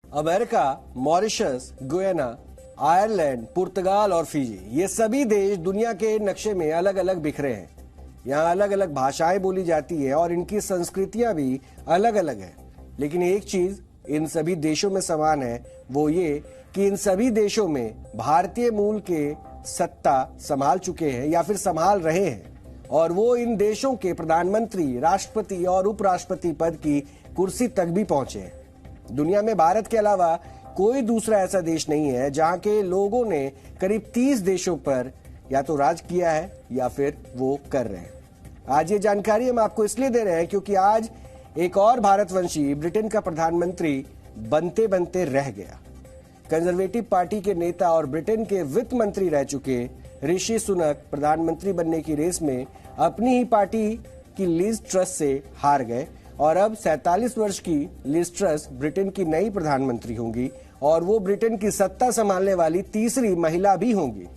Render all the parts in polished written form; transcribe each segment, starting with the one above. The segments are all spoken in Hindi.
अमेरिका, मॉरिशस, गुयाना, आयरलैंड, पुर्तगाल और फिजी, ये सभी देश दुनिया के नक्शे में अलग अलग बिखरे हैं। यहाँ अलग अलग भाषाएं बोली जाती है और इनकी संस्कृतियां भी अलग अलग है। लेकिन एक चीज इन सभी देशों में समान है, वो ये कि इन सभी देशों में भारतीय मूल के सत्ता संभाल चुके हैं या फिर संभाल रहे हैं, और वो इन देशों के प्रधानमंत्री, राष्ट्रपति और उपराष्ट्रपति पद की कुर्सी तक भी पहुंचे हैं। दुनिया में भारत के अलावा कोई दूसरा ऐसा देश नहीं है जहां के लोगों ने करीब 30 देशों पर या तो राज किया है या फिर वो कर रहे हैं। आज ये जानकारी हम आपको इसलिए दे रहे हैं क्योंकि आज एक और भारतवंशी ब्रिटेन का प्रधानमंत्री बनते बनते रह गया। कंजर्वेटिव पार्टी के नेता और ब्रिटेन के वित्त मंत्री रह चुके ऋषि सुनक प्रधानमंत्री बनने की रेस में अपनी ही पार्टी की लिज ट्रस से हार गए और अब 47 वर्ष की लिज ट्रस ब्रिटेन की नई प्रधानमंत्री होंगी और वो ब्रिटेन की सत्ता संभालने वाली तीसरी महिला भी होंगी।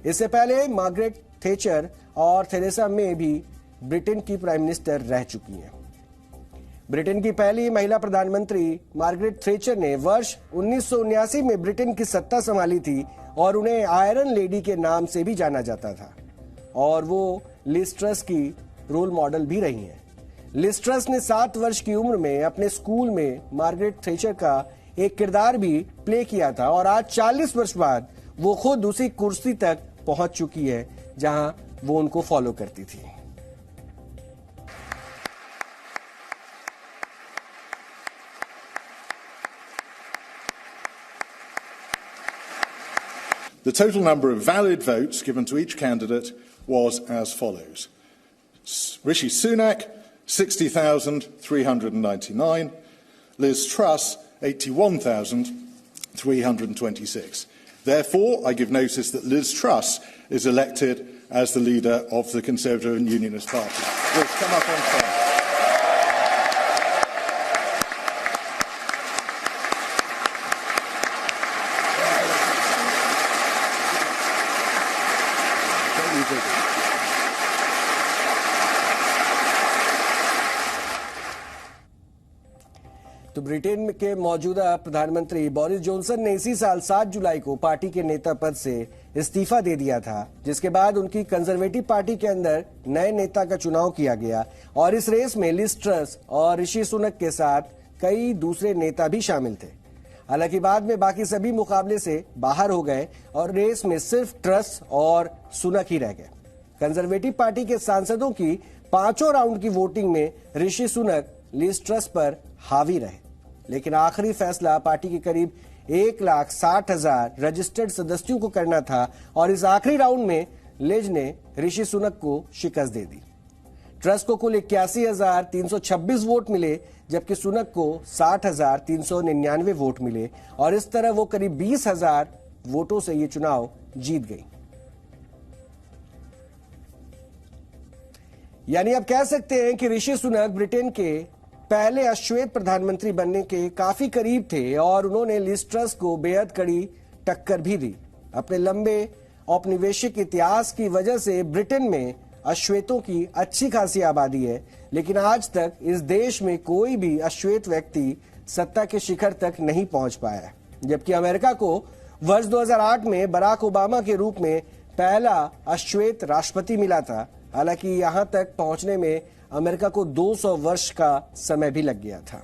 इससे पहले मार्गरेट थैचर और थेरेसा मे भी ब्रिटेन की प्राइम मिनिस्टर रह चुकी हैं। ब्रिटेन की पहली महिला प्रधानमंत्री मार्गरेट थैचर ने वर्ष 1979 में ब्रिटेन की सत्ता संभाली थी और उन्हें आयरन लेडी के नाम से भी जाना जाता था, और वो लिज ट्रस की रोल मॉडल भी रही हैं। लिज ट्रस ने 7 वर्ष की उम्र में अपने स्कूल में मार्गरेट थैचर का एक किरदार भी प्ले किया था और आज 40 वर्ष बाद वो खुद उसी कुर्सी तक पहुंच चुकी है जहां वो उनको फॉलो करती थी। The total number of valid votes given to each candidate was as follows. Rishi Sunak, 60,399. Liz Truss, 81,326. Therefore, I give notice that Liz Truss is elected as the leader of the Conservative and Unionist Party. Liz, come up on stage. तो ब्रिटेन के मौजूदा प्रधानमंत्री बोरिस जॉनसन ने इसी साल 7 जुलाई को पार्टी के नेता पद से इस्तीफा दे दिया था, जिसके बाद उनकी कंजर्वेटिव पार्टी के अंदर नए नेता का चुनाव किया गया और इस रेस में लिज ट्रस और ऋषि सुनक के साथ कई दूसरे नेता भी शामिल थे। हालांकि बाद में बाकी सभी मुकाबले से बाहर हो गए और रेस में सिर्फ ट्रस और सुनक ही रह गए। कंजर्वेटिव पार्टी के सांसदों की 5 राउंड की वोटिंग में ऋषि सुनक लिज ट्रस पर हावी रहे, लेकिन आखिरी फैसला पार्टी के करीब 1,60,000 रजिस्टर्ड सदस्यों को करना था और इस आखिरी राउंड में लिज ने ऋषि सुनक को शिकस्त दे दी। ट्रस को कुल 81,326 वोट मिले, जबकि सुनक को 60,399 वोट मिले और इस तरह वो करीब 20,000 वोटों से ये चुनाव जीत गई। यानी अब कह सकते हैं कि ऋषि सुनक ब्रिटेन के पहले अश्वेत प्रधानमंत्री बनने के काफी करीब थे और उन्होंने लिज ट्रस को बेहद कड़ी टक्कर भी दी। अपने लंबे औपनिवेशिक इतिहास की वजह से ब्रिटेन में अश्वेतों की अच्छी खासी आबादी है, लेकिन आज तक इस देश में कोई भी अश्वेत व्यक्ति सत्ता के शिखर तक नहीं पहुंच पाया है। जबकि अमेरिका को वर्ष 2008 में बराक ओबामा के रूप में पहला अश्वेत राष्ट्रपति मिला था। हालांकि यहां तक पहुंचने में अमेरिका को 200 वर्ष का समय भी लग गया था।